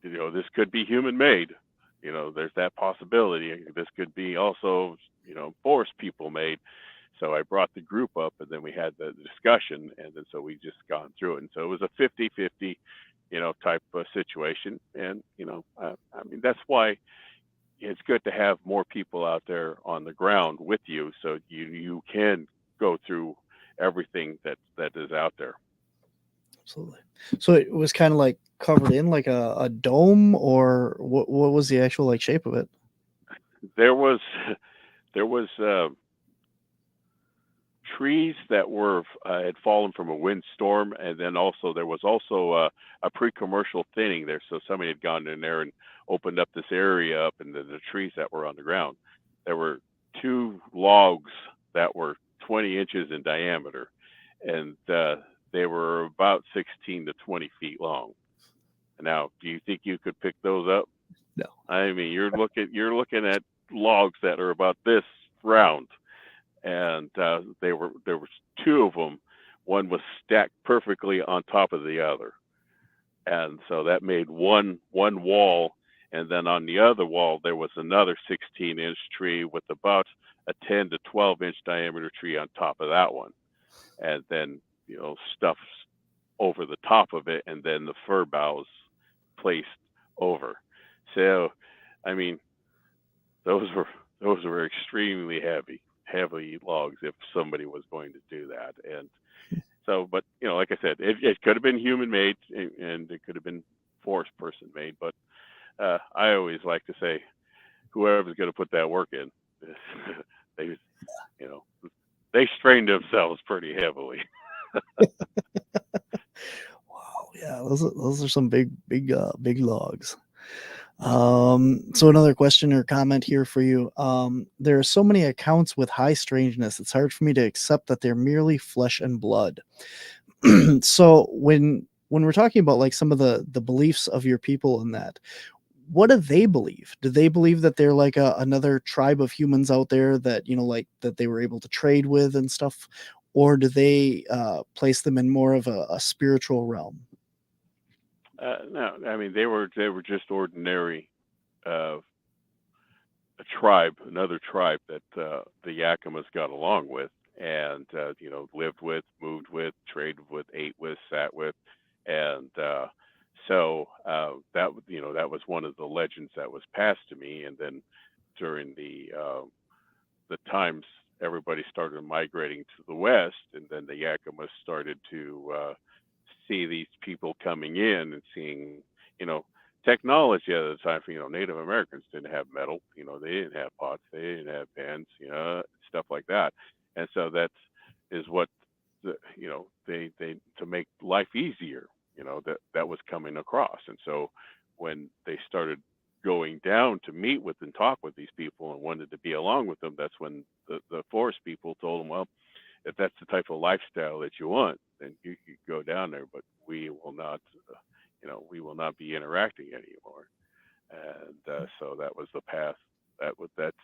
this could be human made. There's that possibility. This could be also, forest people made. So I brought the group up, and then we had the discussion, and then so we just gone through it. And so it was a 50-50, type of situation. And, I mean, that's why it's good to have more people out there on the ground with you, so you can go through everything that is out there. Absolutely. So it was kind of like covered in like a dome, or what was the actual shape of it? There was trees that had fallen from a windstorm, and then also there was a pre-commercial thinning there. So somebody had gone in there and opened up this area up, and the trees that were on the ground, there were two logs that were 20 inches in diameter, and they were about 16 to 20 feet long. Now, do you think you could pick those up? No. I mean, you're looking at logs that are about this round, and there was two of them. One was stacked perfectly on top of the other, and so that made one wall. And then on the other wall, there was another 16-inch tree with about a 10 to 12-inch diameter tree on top of that one, and then stuff over the top of it, and then the fir boughs placed over. So, I mean, those were extremely heavy logs if somebody was going to do that. And so, but like I said, it could have been human made, and it could have been forest person made. But I always like to say, whoever's going to put that work in, they strained themselves pretty heavily. Wow, yeah, those are some big logs. So another question or comment here for you. There are so many accounts with high strangeness, it's hard for me to accept that they're merely flesh and blood. So when we're talking about like some of the beliefs of your people in that, what do they believe? Do they believe that they're like another tribe of humans out there that, like that they were able to trade with and stuff? Or do they place them in more of a spiritual realm? No, I mean they were just ordinary, a tribe, another tribe that the Yakimas got along with, and lived with, moved with, traded with, ate with, sat with, and so that was one of the legends that was passed to me. And then during the times everybody started migrating to the west, and then the Yakimas started to see these people coming in and seeing, technology at the time. Native Americans didn't have metal, they didn't have pots, they didn't have pans, stuff like that. And so that is what they to make life easier, that was coming across. And so when they started going down to meet with and talk with these people and wanted to be along with them, that's when the forest people told them, well, if that's the type of lifestyle that you want, then you could go down there, but we will not, we will not be interacting anymore. And so that was the path. That's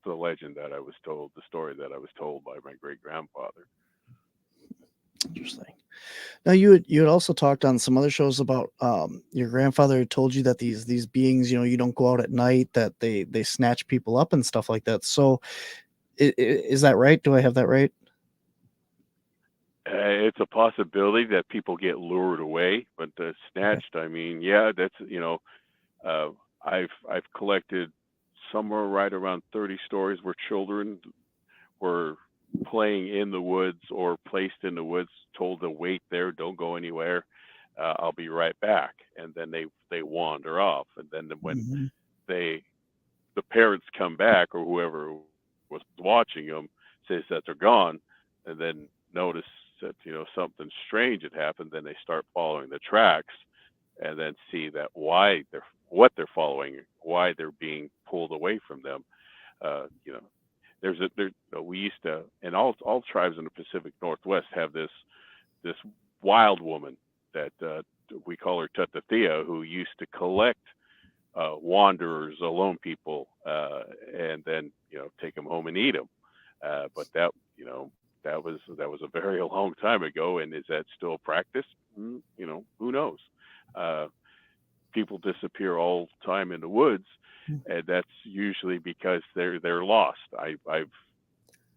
the legend that I was told, the story that I was told by my great grandfather. Interesting. Now you had also talked on some other shows about your grandfather had told you that these beings, you don't go out at night, that they snatch people up and stuff like that. So is that right? Do I have that right? It's a possibility that people get lured away, but snatched. Okay. I mean, yeah, that's I've collected somewhere right around 30 stories where children were playing in the woods or placed in the woods, told to wait there, don't go anywhere. I'll be right back, and then they wander off, and then when the parents come back, or whoever was watching them says that they're gone, and then notice that something strange had happened, then they start following the tracks, and then see that what they're following, why they're being pulled away from them. We used to, and all tribes in the Pacific Northwest have this wild woman that we call her Tatathea, who used to collect wanderers, alone people, and then take them home and eat them. But that was a very long time ago, and is that still practiced? Who knows? People disappear all the time in the woods, and that's usually because they're lost. I've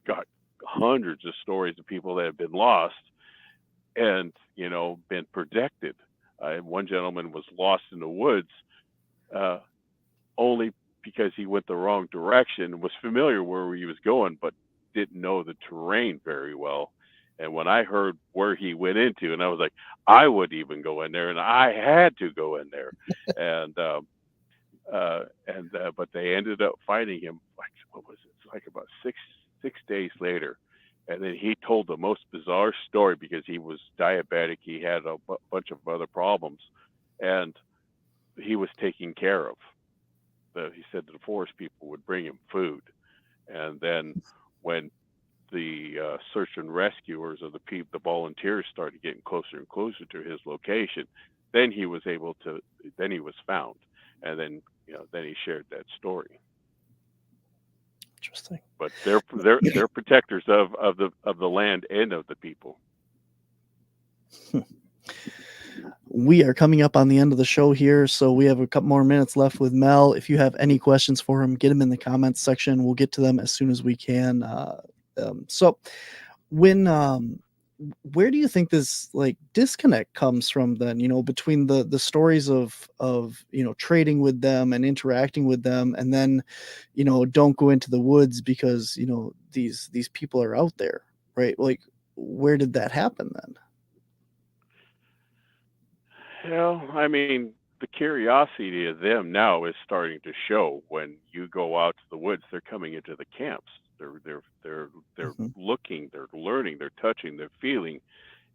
got hundreds of stories of people that have been lost and been protected. One gentleman was lost in the woods only because he went the wrong direction, was familiar where he was going, but didn't know the terrain very well. And when I heard where he went into, and I was like, I would even go in there, and I had to go in there. But they ended up finding him, like, what was it? It's like about six days later. And then he told the most bizarre story, because he was diabetic. He had a bunch of other problems, and he was taken care of. He said that the forest people would bring him food, And then when the search and rescuers or the volunteers started getting closer and closer to his location, then he was found, and then then he shared that story. Interesting. But they're protectors of the land and of the people. We are coming up on the end of the show here, so we have a couple more minutes left with Mel. If you have any questions for him, get them in the comments section. We'll get to them as soon as we can. So where do you think this disconnect comes from then, between the stories of trading with them and interacting with them, and then don't go into the woods because these people are out there, right? Like, where did that happen then? Well, I mean, the curiosity of them now is starting to show. When you go out to the woods, they're coming into the camps. They're looking, they're learning, they're touching, they're feeling,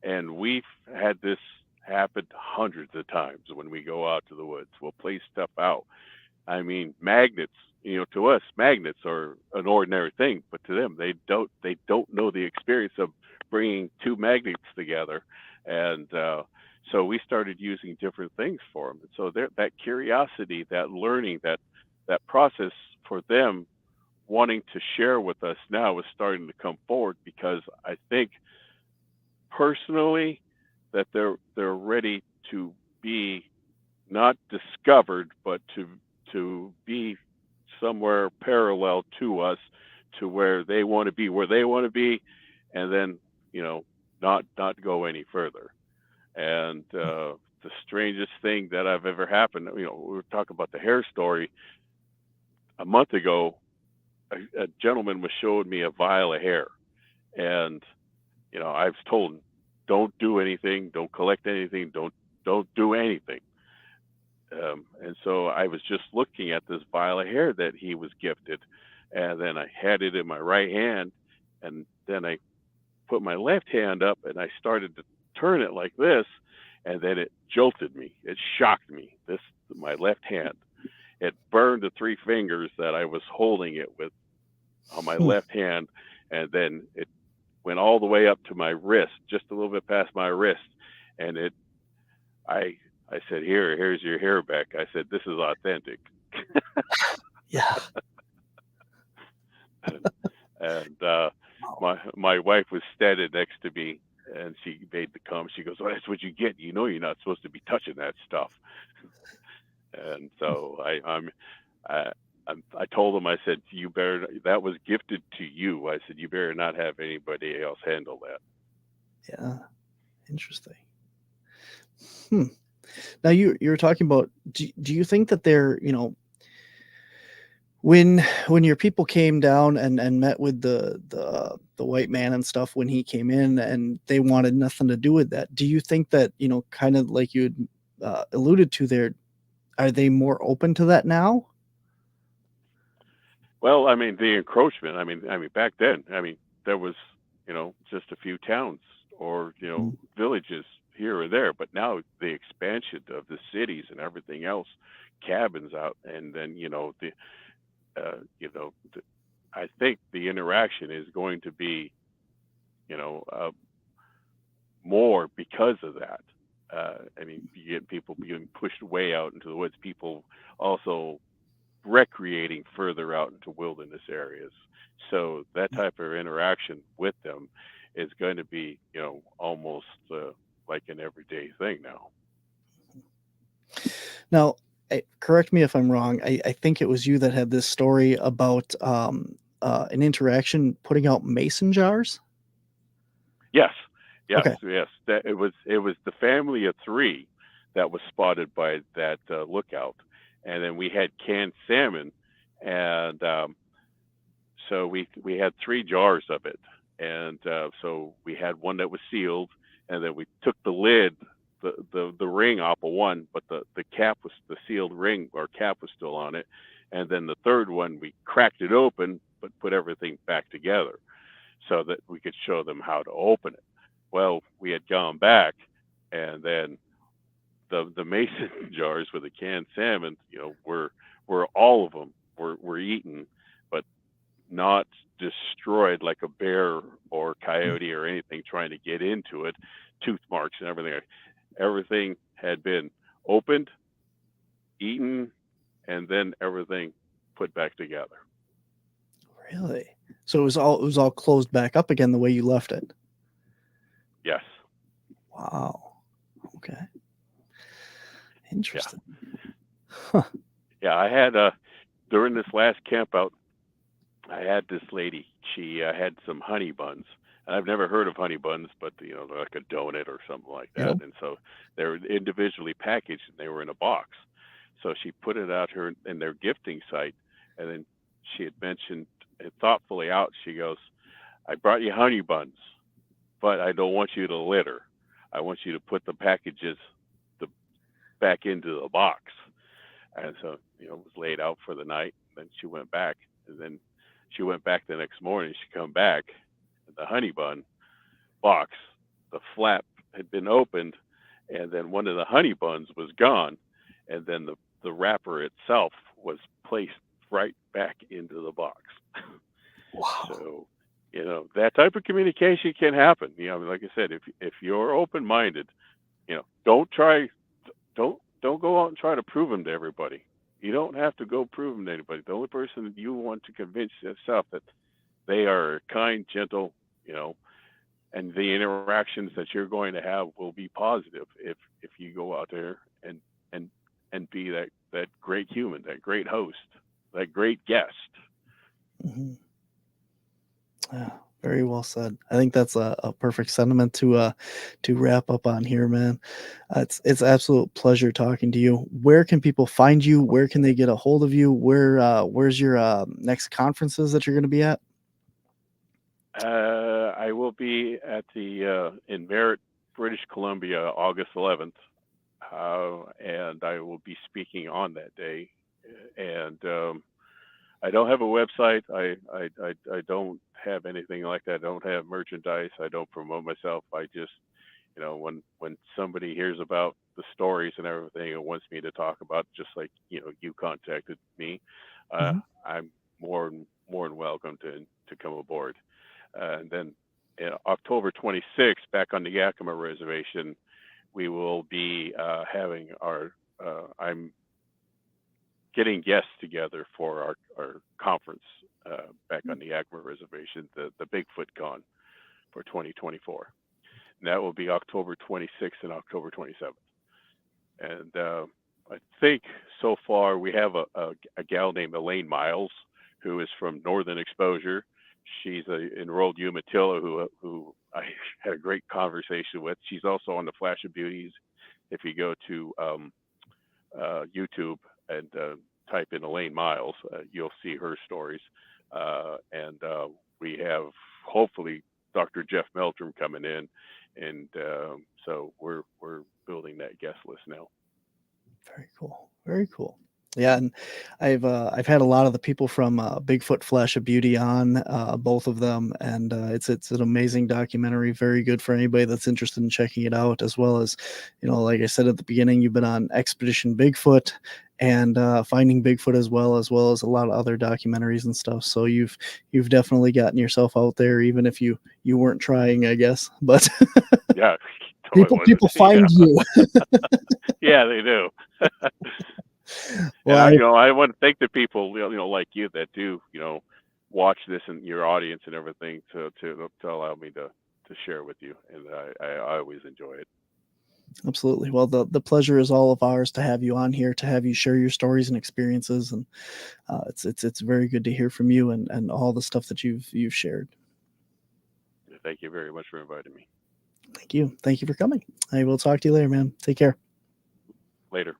and we've had this happen hundreds of times. When we go out to the woods, we'll place stuff out. I mean, magnets. To us, magnets are an ordinary thing, but to them, they don't know the experience of bringing two magnets together, and so we started using different things for them. And so that curiosity, that learning, that process for them wanting to share with us now is starting to come forward, because I think personally that they're ready to be not discovered, but to be somewhere parallel to us, to where they want to be, and then not go any further. And the strangest thing that I've ever happened, we were talking about the hair story. A month ago, a gentleman was showing me a vial of hair, and I was told, don't do anything, don't collect anything, don't do anything. And so I was just looking at this vial of hair that he was gifted, and then I had it in my right hand, and then I put my left hand up and I started to turn it like this, and then it jolted me. It shocked me. My left hand, it burned the three fingers that I was holding it with on my left hand, and then it went all the way up to my wrist, just a little bit past my wrist, and I said, here's your hair back. I said, this is authentic. Yeah. And my wife was standing next to me, and she made the comment. She goes, "Well, that's what you get. You're not supposed to be touching that stuff." And so I told him, I said, "You better. That was gifted to you." I said, "You better not have anybody else handle that." Yeah. Interesting. Now you were talking about. Do you think that they're when your people came down and met with the white man and stuff, when he came in and they wanted nothing to do with that, do you think that kind of like you alluded to there, are they more open to that now? Well, I mean, the encroachment. I mean, back then, there was, just a few towns or villages here or there, but now the expansion of the cities and everything else, cabins out, and then I think the interaction is going to be, more because of that. You get people being pushed way out into the woods, people also recreating further out into wilderness areas. So that type of interaction with them is going to be, almost like an everyday thing now. Now, correct me if I'm wrong. I think it was you that had this story about an interaction putting out mason jars. Yes. Okay. That it was the family of three that was spotted by that lookout, and then we had canned salmon, and so we had 3 jars of it, and so we had one that was sealed, and then we took the lid, the ring off of one, but the cap was, the sealed ring or cap was still on it, and then the third one we cracked it open but put everything back together so that we could show them how to open it. Well, we had gone back, and then the mason jars with the canned salmon, were all of them were eaten, but not destroyed like a bear or coyote or anything trying to get into it, tooth marks and everything. Everything had been opened, eaten, and then everything put back together. Really? So it was all closed back up again the way you left it. Yes. Wow. Okay. Interesting. Yeah, I had during this last camp out, I had this lady. She had some honey buns. And I've never heard of honey buns, but they're like a donut or something like that. Yep. And so they're individually packaged and they were in a box. So she put it out here in their gifting site, and then she had mentioned it thoughtfully out. She goes, "I brought you honey buns, but I don't want you to litter. I want you to put the packages back into the box." And so, it was laid out for the night. Then she went back, and then she went back the next morning. She come back, the honey bun box, the flap had been opened, and then one of the honey buns was gone, and then the wrapper itself was placed right back into the box. Wow. So, that type of communication can happen. Like I said, if you're open-minded, don't go out and try to prove them to everybody. You don't have to go prove them to anybody. The only person that you want to convince yourself that they are kind, gentle, and the interactions that you're going to have will be positive if you go out there and be that great human, that great host, that great guest. Mm-hmm. Yeah, very well said. I think that's a perfect sentiment to wrap up on here, man. It's absolute pleasure talking to you. Where can people find you? Where can they get a hold of you? Where's your next conferences that you're going to be at? I will be at the in Merritt, British Columbia, August 11th, and I will be speaking on that day. And I don't have a website. I don't have anything like that. I don't have merchandise. I don't promote myself. I just, when somebody hears about the stories and everything and wants me to talk about, just like you contacted me, I'm more than welcome to come aboard. And then October 26th, back on the Yakima Reservation, we will be having I'm getting guests together for our conference back on the Yakima Reservation, the Bigfoot Con for 2024. And that will be October 26th and October 27th. And I think so far we have a gal named Elaine Miles, who is from Northern Exposure. She's an enrolled Umatilla who I had a great conversation with. She's also on the Flash of Beauties. If you go to YouTube and type in Elaine Miles, you'll see her stories. And we have hopefully Dr. Jeff Meldrum coming in, and so we're building that guest list now. Very cool. Very cool. Yeah, and I've had a lot of the people from Bigfoot Flash of Beauty on, both of them, and it's an amazing documentary, very good for anybody that's interested in checking it out, as well as, like I said at the beginning, you've been on Expedition Bigfoot and Finding Bigfoot as well as a lot of other documentaries and stuff. So you've definitely gotten yourself out there, even if you weren't trying, I guess. But yeah, people find you. Yeah, they do. Well, and I want to thank the people, like you that do, watch this and your audience and everything to allow me to share with you. And I always enjoy it. Absolutely. Well, the pleasure is all of ours to have you on here, to have you share your stories and experiences. And it's very good to hear from you and all the stuff that you've shared. Thank you very much for inviting me. Thank you. Thank you for coming. I will talk to you later, man. Take care. Later.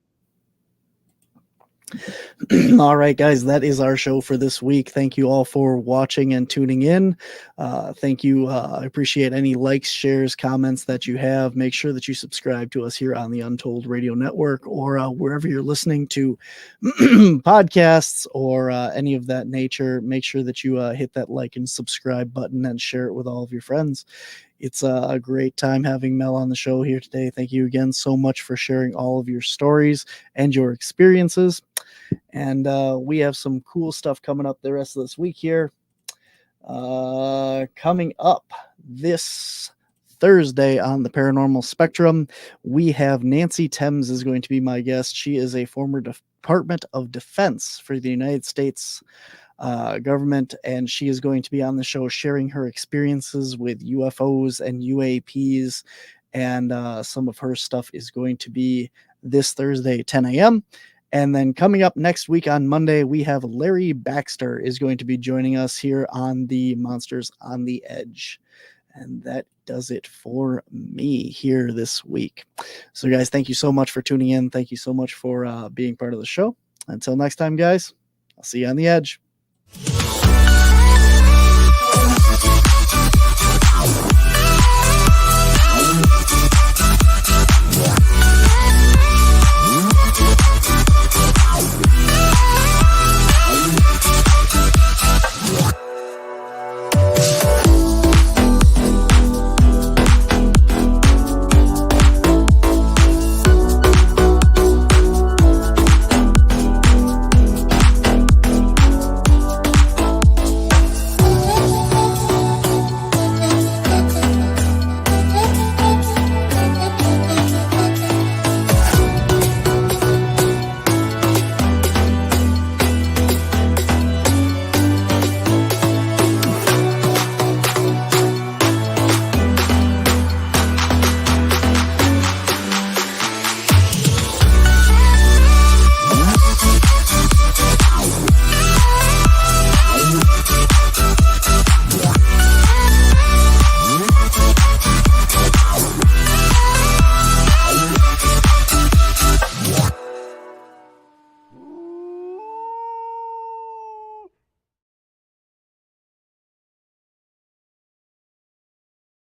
All right, guys, that is our show for this week. Thank you all for watching and tuning in. Thank you. I appreciate any likes, shares, comments that you have. Make sure that you subscribe to us here on the Untold Radio Network or wherever you're listening to podcasts or any of that nature. Make sure that you hit that like and subscribe button and share it with all of your friends. It's a great time having Mel on the show here today. Thank you again so much for sharing all of your stories and your experiences. And we have some cool stuff coming up the rest of this week here. Coming up this Thursday on the Paranormal Spectrum, we have Nancy Thames is going to be my guest. She is a former Department of Defense for the United States government, and she is going to be on the show sharing her experiences with UFOs and UAPs, and some of her stuff is going to be this Thursday, 10 a.m. And then coming up next week on Monday, we have Larry Baxter is going to be joining us here on the Monsters on the Edge. And that does it for me here this week. So, guys, thank you so much for tuning in. Thank you so much for being part of the show. Until next time, guys, I'll see you on the edge.